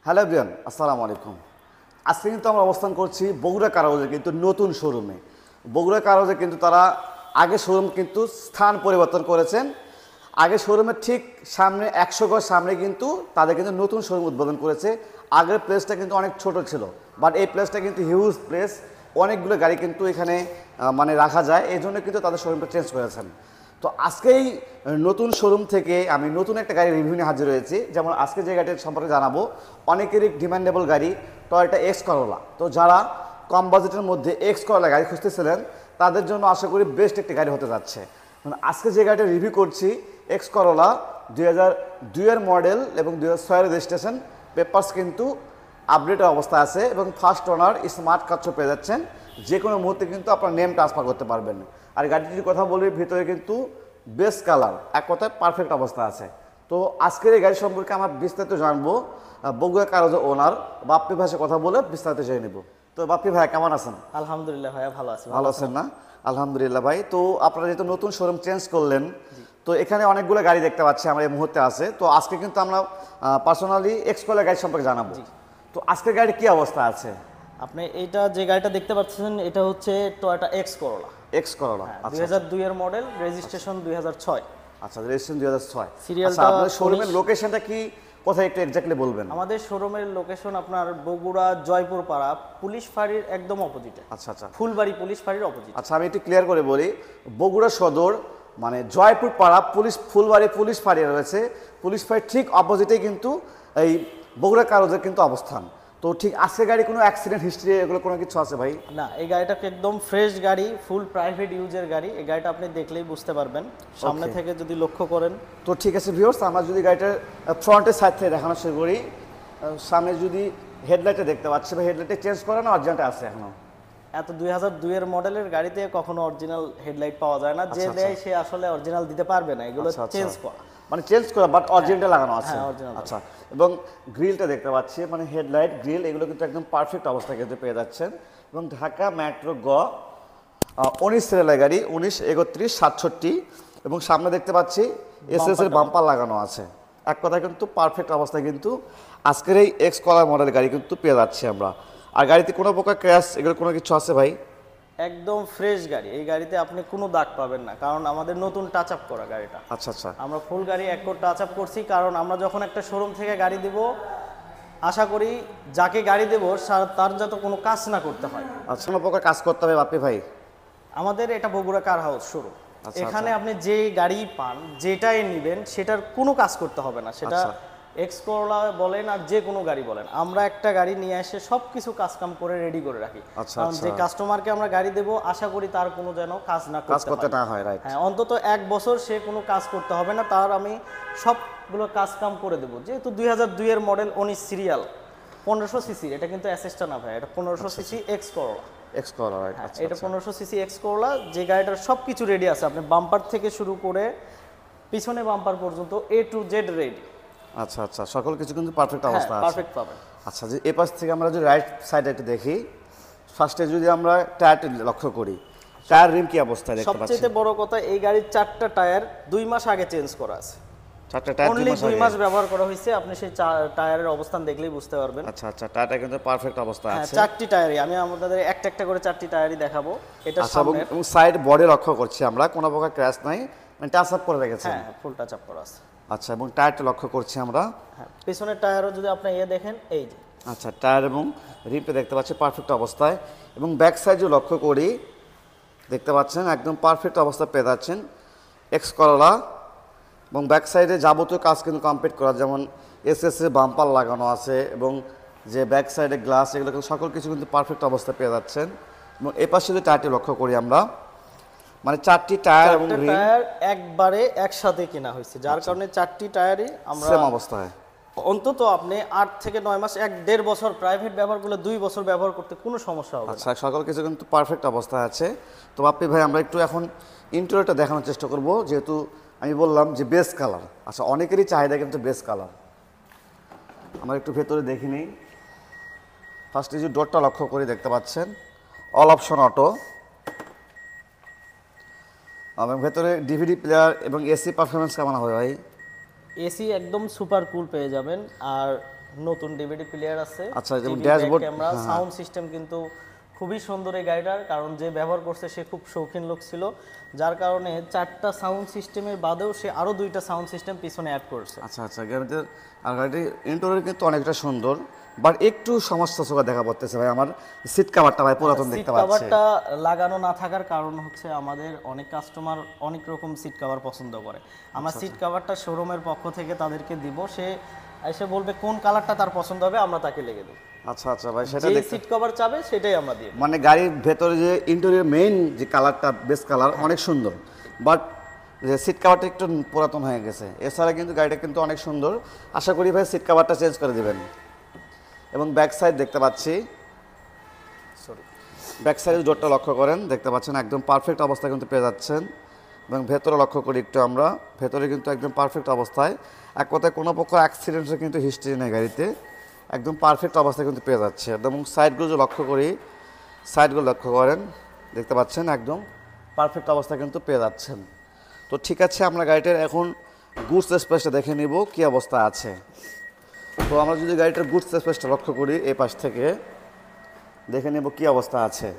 Hello everyone, আসসালামু আলাইকুম। আজকে কিন্তু আমরা অবস্থান করছি বগুড়া কারওয়াজে কিন্তু নতুন শোরুমে। বগুড়া কারওয়াজে কিন্তু তারা আগে শোরুম কিন্তু স্থান পরিবর্তন করেছেন। আগে শোরুমের ঠিক সামনে 100 গজ সামনে কিন্তু তাদের কিন্তু নতুন শোরুম উদ্বোধন করেছে। আগের প্লেসটা কিন্তু অনেক ছোট ছিল, বাট এই প্লেসটা কিন্তু হিউজ প্লেস, অনেকগুলো গাড়ি কিন্তু এখানে মানে রাখা যায়, এই জন্য কিন্তু তাদের শোরুমটা চেঞ্জ করেছেন। তো আজকেই নতুন শোরুম থেকে আমি নতুন একটা গাড়ি রিভিউ নিয়ে হাজির হয়েছি। যেমন আজকে যে গাড়ির সম্পর্কে জানাবো, অনেকেরই ডিমান্ডেবল গাড়ি টয়োটা এক্স করোলা। তো যারা কম বাজেটের মধ্যে এক্স করোলা গাড়ি খুঁজতেছিলেন তাদের জন্য আশা করি বেস্ট একটি গাড়ি হতে যাচ্ছে। আজকে যে গাড়িটা রিভিউ করছি এক্স করোলা 2002-এর মডেল এবং 2006-এর রেজিস্ট্রেশন, পেপারস কিন্তু আপডেটের অবস্থা আছে এবং ফার্স্ট ওনার স্মার্ট কার্ডও পেয়ে যাচ্ছেন। যে কোনো মুহূর্তে কিন্তু আপনার নেম ট্রান্সফার করতে পারবেন। আর গাড়িটির কথা বলবি, ভিতরে কিন্তু বেস্ট কালার, এক কথায় পারফেক্ট অবস্থা আছে। তো আজকের এই গাড়ি সম্পর্কে আমরা বিস্তারিত জানবো বগুড়া কারওয়াজের ওনার বাপ্পি ভাইয়ের কথা বলে বিস্তারিত জেনে নেব। তো বাপ্পি ভাই কেমন আছেন? আলহামদুলিল্লাহ ভাইয়া ভালো আছি। ভালো আছেন না? আলহামদুলিল্লাহ ভাই। তো আপনারা যেহেতু নতুন শোরুম চেঞ্জ করলেন, তো এখানে অনেকগুলো গাড়ি দেখতে পাচ্ছি আমরা এই মুহূর্তে আছে। তো আজকে কিন্তু আমরা পার্সোনালি এক্স করোলা গাড়ি সম্পর্কে জানাবো। তো আজকের গাড়ির কি অবস্থা আছে? আপনি এইটা যে গাড়িটা দেখতে পাচ্ছেন এটা হচ্ছে Toyota X Corolla. X Corolla, আচ্ছা 2002 এর মডেল, রেজিস্ট্রেশন 2006। আচ্ছা, রেজিস্ট্রেশন 2006। সিরিয়ালটা আচ্ছা, আপনার শোরুমের লোকেশনটা কি কোথায় একটু এক্স্যাক্টলি বলবেন? আমাদের শোরুমের লোকেশন আপনার বগুড়া জয়পুর পাড়া পুলিশ ফাঁড়ির একদম অপোজিটে। আচ্ছা আচ্ছা ফুলবাড়ি পুলিশ ফাঁড়ির অপোজিট। আচ্ছা, আমি একটু ক্লিয়ার করে বলি, বগুড়া সদর মানে জয়পুর পাড়া ফুলবাড়ি পুলিশ ফাঁড়ি রয়েছে, পুলিশ ফাঁড়ির ঠিক অপোজিটেই কিন্তু এই বগুড়া কারওয়াজের কিন্তু অবস্থান। তো ঠিক আজকে গাড়ি কোনো অ্যাক্সিডেন্ট হিস্ট্রি এগুলো কোনো কিছু আছে ভাই? না, এই গাড়িটা একদম ফ্রেশ গাড়ি, ফুল প্রাইভেট ইউজের গাড়ি। এই গাড়িটা আপনি দেখলেই বুঝতে পারবেন সামনে থেকে যদি লক্ষ্য করেন। তো ঠিক আছে ভিউয়ার্স, আমরা যদি গাড়িটার ফ্রন্টের সাইড থেকে দেখানো শুরু করি, সামনে যদি হেডলাইটে দেখতে পাচ্ছি বা হেডলাইটে চেঞ্জ করা না অরিজিনালটা আছে এখনো? এত 2002 এর মডেলের গাড়িতে কখনো অরিজিনাল হেডলাইট পাওয়া যায় না। যে দেয় সে আসলে অরিজিনাল দিতে পারবে না, এগুলো চেঞ্জ করা। মানে চেঞ্জ করা, বাট অরিজিনালটা লাগানো আছে। হ্যাঁ, অরিজিনাল। আচ্ছা, এবং গ্রিলটা দেখতে পাচ্ছি, মানে হেডলাইট গ্রিল এগুলো কিন্তু একদম পারফেক্ট অবস্থায় কিন্তু পেয়ে যাচ্ছেন। এবং ঢাকা মেট্রো 19 সিরিয়ালের গাড়ি 19-31-67, এবং সামনে দেখতে পাচ্ছি এসএস এর বাম্পার লাগানো আছে। এক কথায় কিন্তু পারফেক্ট অবস্থায় কিন্তু আজকের এই এক্স কলার মডেল গাড়ি কিন্তু পেয়ে যাচ্ছি আমরা। আর গাড়িতে কোনো প্রকার ক্র্যাশ এগুলো কোনো কিছু আছে ভাই? একদম ফ্রেশ গাড়ি। এই গাড়িতে আপনি কোনো দাগ পাবেন না, কারণ আমাদের নতুন টাচ আপ করা গাড়িটা। আচ্ছা আচ্ছা আমরা ফুল গাড়ি এক কোট টাচ আপ করছি, কারণ আমরা যখন একটা শোরুম থেকে গাড়ি দেব আশা করি যাকে গাড়ি দেব তার যাতে কোনো কাজ না করতে হয়। আচ্ছা, কোনো প্রকার কাজ করতে হবে বাপ্পি ভাই? আমাদের এটা বগুড়া কার হাউস শোরুম। এখানে আপনি যে গাড়ি পান, যেটাই নেবেন সেটার কোনো কাজ করতে হবে না। সেটা এক্স করোলা বলেন আর যে কোনো গাড়ি বলেন, আমরা একটা গাড়ি নিয়ে এসে সব কিছু কাজকাম করে রেডি করে রাখি। কারণ যে কাস্টমারকে আমরা গাড়ি দেব আশা করি তার কোনো যেন কাজ না করতে না হয়। রাইট। হ্যাঁ, অন্তত 1 বছর সে কোনো কাজ করতে হবে না, তার আমি সবগুলো কাজকাম করে দেবো। যেহেতু 2002 এর মডেল 19 সিরিয়াল 1500 সিসি, এটা কিন্তু অ্যাসেসটা না ভাই, এটা 1500 CC X Corolla. X Corolla, right. এটা 1500 সিসি এক্স করোলা, যে গাড়িটার সব কিছু রেডি আছে। আপনি বাম্পার থেকে শুরু করে পিছনে বাম্পার পর্যন্ত A to Z রেডি। আচ্ছা আচ্ছা, সকল কিছু কিন্তু পারফেক্ট অবস্থা আছে। পারফেক্ট পাবেন। আচ্ছা, যে এই পাশ থেকে আমরা যদি রাইট সাইডে একটু দেখি, ফার্স্টে যদি আমরা টায়ারটি লক্ষ্য করি, টায়ার রিম কি অবস্থায় দেখতে পাচ্ছি? সবচেয়ে বড় কথা, এই গাড়ির 4টা টায়ার 2 মাস আগে চেঞ্জ করা আছে। 4টা টায়ার 2 মাস ব্যবহার করা হয়েছে। আপনি সেই টায়ারের অবস্থান দেখলেই বুঝতে পারবেন। আচ্ছা আচ্ছা, টায়ারটা কিন্তু পারফেক্ট অবস্থা আছে। 4টি টায়ারই আমি আমাদের একটা একটা করে 4টি টায়ারই দেখাবো। এটা সামনে এবং সাইড বডি লক্ষ্য করছি আমরা, কোনো প্রকার ক্র্যাশ নাই, মানে টাচ আপ করে রেখেছেন। হ্যাঁ, ফুল টাচ আপ করা আছে। আচ্ছা, এবং টায়ারটা লক্ষ্য করছি আমরা। হ্যাঁ, পিছনের টায়ারও যদি আপনি দেখেন, এই যে আচ্ছা, টায়ার এবং রিমটা দেখতে পাচ্ছি পারফেক্ট অবস্থায়। এবং ব্যাক সাইডও লক্ষ্য করি, দেখতে পাচ্ছেন একদম পারফেক্ট অবস্থা পেয়ে যাচ্ছেন এক্স করোলা। এবং ব্যাক সাইডে যাবতীয় কাজ কিন্তু কমপ্লিট করা, যেমন এসএস এর বাম্পার লাগানো আছে এবং যে ব্যাক সাইডে গ্লাস, এগুলো কিন্তু সকল কিছু কিন্তু পারফেক্ট অবস্থা পেয়ে যাচ্ছেন। এবং এ পাশে যদি টায়ারটি লক্ষ্য করি আমরা, মানে 4টি টায়ার এবং রিম টায়ার একবারে একসাথে কেনা হয়েছে, যার কারণে 4টি টায়ারই আমরা সেম অবস্থায়। অন্তত আপনি 8 থেকে 9 মাস, 1-1.5 বছর প্রাইভেট ব্যবহার করলে 2 বছর ব্যবহার করতে কোনো সমস্যা হবে না। আচ্ছা, সকল কিছু কিন্তু পারফেক্ট অবস্থায় আছে। তো বাপ্পি ভাই, আমরা একটু এখন ইন্টেরিয়রটা দেখানোর চেষ্টা করব, যেহেতু আমি বললাম যে বেস কালার। আচ্ছা, অনেকেরই চাহিদা কিন্তু বেস কালার। আমরা একটু ভেতরে দেখি নিই। ফার্স্টে যে ডোরটা লক্ষ্য করি, দেখতে পাচ্ছেন অল অপশন অটো, এবং ভেতরে ডিভিডি প্লেয়ার এবং এসি পারফরমেন্স কেমন হবে ভাই? এসি একদম সুপার কুল পেয়ে যাবেন। আর নতুন ডিভিডি প্লেয়ার আছে, আচ্ছা, যেমন ড্যাশবোর্ড, ক্যামেরা, সাউন্ড সিস্টেম কিন্তু খুবই সুন্দর এই গাড়িটার। কারণ যে ব্যবহার করছে সে খুব শৌখিন লোক ছিল, যার কারণে 4টা সাউন্ড সিস্টেমের বাদেও সে আরো 2টা সাউন্ড সিস্টেম পিছনে অ্যাড করছে। আচ্ছা আচ্ছা, গাড়িটার আর গাড়িটির ইন্টেরিয়র কিন্তু অনেকটা সুন্দর, বাট একটু সমস্যা চোখে দেখা পড়তেছে ভাই। আমার সিট কাভারটা ভাই পুরাতন সিট দেখতে পাচ্ছি। কভারটা লাগানো না থাকার কারণ হচ্ছে আমাদের অনেক কাস্টমার অনেক রকম সিট কভার পছন্দ করে। আমরা সিট কভারটা শোরুমের পক্ষ থেকে তাদেরকে দিব, সে এসে বলবে কোন কালারটা তার পছন্দ হবে, আমরা তাকে লেগে দেব। আচ্ছা আচ্ছা ভাই, সেটা যে দেখতে সিট কভার চাবে সেটাই আমরা দিব। মানে গাড়ির ভেতরে যে ইন্টেরিয়র মেইন যে কালারটা, বেস কালার অনেক সুন্দর, বাট যে সিট কাভারটা একটু পুরাতন হয়ে গেছে। এছাড়া কিন্তু গাড়িটা কিন্তু অনেক সুন্দর। আশা করি ভাই সিট কাভারটা চেঞ্জ করে দিবেন। এবং ব্যাক সাইড দেখতে পাচ্ছি, সরি, ব্যাক সাইডের ডোরটা লক্ষ্য করেন, দেখতে পাচ্ছেন একদম পারফেক্ট অবস্থায় কিন্তু পেয়ে যাচ্ছেন। এবং ভেতরে লক্ষ্য করি একটু আমরা, ভেতরে কিন্তু একদম পারফেক্ট অবস্থায়, এক কথায় কোনো পক্ষ অ্যাক্সিডেন্টের কিন্তু হিস্ট্রি নেই গাড়িতে, একদম পারফেক্ট অবস্থায় কিন্তু পেয়ে যাচ্ছে। এবং সাইডগুলো যে লক্ষ্য করি, সাইডগুলো লক্ষ্য করেন, দেখতে পাচ্ছেন একদম পারফেক্ট অবস্থায় কিন্তু পেয়ে যাচ্ছেন। তো ঠিক আছে, আমরা গাড়িটার এখন গুডস স্পেসটা দেখে নিব কী অবস্থা আছে। তো আমরা যদি গাড়িটার গুডস স্পেসটা লক্ষ্য করি, এই পাশ থেকে দেখে নেব কী অবস্থা আছে।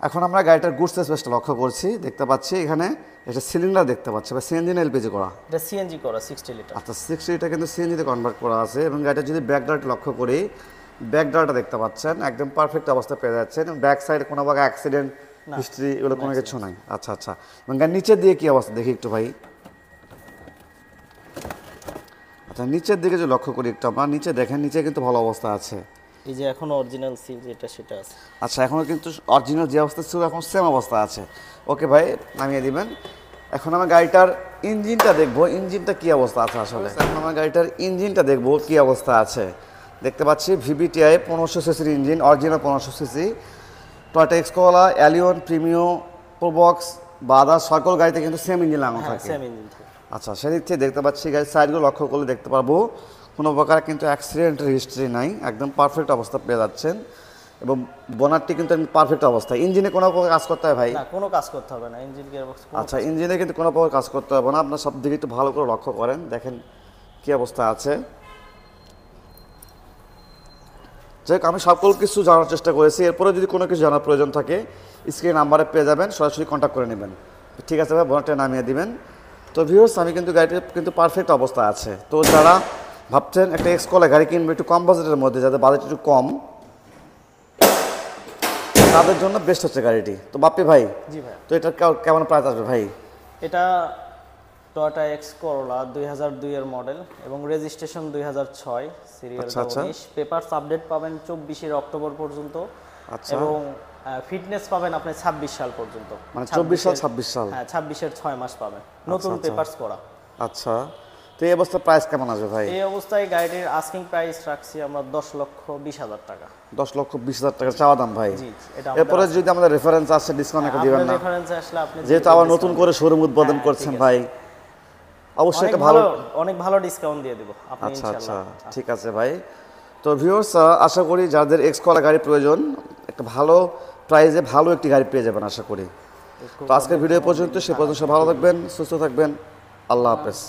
এখন আমরা গাড়িটার গুডস স্পেসটা লক্ষ্য করছি, দেখতে পাচ্ছি এখানে একটা সিলিন্ডার দেখতে পাচ্ছি, বা সিএনজি না এলপিজি করা? এটা সিএনজি করা 60 লিটার। আচ্ছা, 60 লিটার কিন্তু সিএনজিতে কনভার্ট করা আছে। এবং গাড়িটা যদি ব্যাক ডালাটা লক্ষ্য করি, ব্যাক ডালাটা দেখতে পাচ্ছেন একদম পারফেক্ট অবস্থা পেয়ে যাচ্ছেন। ব্যাক সাইডে কোনো ভাগে অ্যাক্সিডেন্ট হিস্ট্রি এগুলো কোনো কিছু নাই। আচ্ছা আচ্ছা, এবং গাড়ির নিচের দিকে কী অবস্থা দেখি একটু ভাই। আচ্ছা, নিচের দিকে যে লক্ষ্য করি একটু আমরা, নিচে দেখেন, নিচে কিন্তু ভালো অবস্থা আছে। এই যে এখনো অরিজিনাল সিল যেটা সেটা আছে। আচ্ছা, এখনও কিন্তু অরিজিনাল যে অবস্থা ছিল এখন সেম অবস্থা আছে। ওকে ভাই, নামিয়ে দিবেন। এখন আমরা গাড়িটার ইঞ্জিনটা দেখবো, ইঞ্জিনটা কী অবস্থা আছে আসলে। এখন আমরা গাড়িটার ইঞ্জিনটা দেখবো কী অবস্থা আছে। দেখতে পাচ্ছি ভিভিটিআই 1500 সিসির ইঞ্জিন, অরিজিনাল 1500 সিসি। টয়োটা এক্সকোলা, অ্যালিয়ন, প্রিমিও, প্রোবক্স বা আদার্স সকল গাড়িতে কিন্তু সেম ইঞ্জিন লাগানো থাকে। সেম ইঞ্জিন থাকে। আচ্ছা, সেদিক থেকে দেখতে পাচ্ছি গাড়ির সাইডগুলো লক্ষ্য করলে দেখতে পারবো কোনো প্রকার কিন্তু অ্যাক্সিডেন্টের হিস্ট্রি নাই, একদম পারফেক্ট অবস্থা পেয়ে যাচ্ছেন। এবং বোনারটি কিন্তু পারফেক্ট অবস্থা। ইঞ্জিনে কোনো প্রকার কাজ করতে হয় ভাই? না, কোনো কাজ করতে হবে না, ইঞ্জিন গিয়ারবক্স। আচ্ছা, ইঞ্জিনে কিন্তু কোনো প্রকার কাজ করতে হবে না। আপনার সব দিকে একটু ভালো করে লক্ষ্য করেন, দেখেন কী অবস্থা আছে। যাই হোক, আমি সকল কিছু জানার চেষ্টা করেছি। এরপরে যদি কোনো কিছু জানার প্রয়োজন থাকে স্ক্রিন নাম্বারে পেয়ে যাবেন, সরাসরি কন্ট্যাক্ট করে নেবেন। ঠিক আছে ভাই, বোনারটা নামিয়ে দিবেন। তো ভিউয়ার্স, আমি কিন্তু গাড়িটির কিন্তু পারফেক্ট অবস্থা আছে। তো যারা ভাবছেন একটা এক্সকোলা গাড়ি কিনবে একটু কম বাজেটের মধ্যে, যাদের বাজেট একটু কম, তাদের জন্য বেস্ট হচ্ছে গাড়িটি। তো বাপ্পি ভাই, জি ভাই, তো এটা কেমন প্রাইস আসবে ভাই? এটা টয়োটা এক্সকোলা 2002 এর মডেল এবং রেজিস্ট্রেশন 2006, সিরিয়াল 19। পেপারস আপডেট পাবেন 24 অক্টোবর পর্যন্ত। আচ্ছা, এবং ফিটনেস পাবেন আপনি 26 সাল পর্যন্ত। মানে 24 সাল, 26 সাল? হ্যাঁ, 26-এর 6 মাস পাবেন, নতুন পেপারস করা। আচ্ছা, তো এই অবস্থায় প্রাইস কেমন আসবে ভাই? এই অবস্থায় গাড়িটির আস্কিং প্রাইস রাখছি আমরা 10,20,000 টাকা। 10,20,000 টাকা চাওয়া দাম ভাই। জি, এটা এরপরে যদি আমাদের রেফারেন্স আছে ডিসকাউন্ট একটা দিবেন না? রেফারেন্সে আসলে আপনি যেহেতু আবার নতুন করে শোরুম উদ্বোধন করছেন ভাই, অবশ্যই একটা ভালো, অনেক ভালো ডিসকাউন্ট দিয়ে দেব আপনি আচ্ছা আচ্ছা, ইনশাআল্লাহ। ঠিক আছে ভাই। তো ভিউয়ার্স, আশা করি যাদের এক্সকোলা গাড়ি প্রয়োজন একটা ভালো প্রাইসে ভালো একটি গাড়ি পেয়ে যাবেন আশা করি। তো আজকের ভিডিও পর্যন্ত, সে পর্যন্ত ভালো থাকবেন, সুস্থ থাকবেন, আল্লাহ হাফেজ।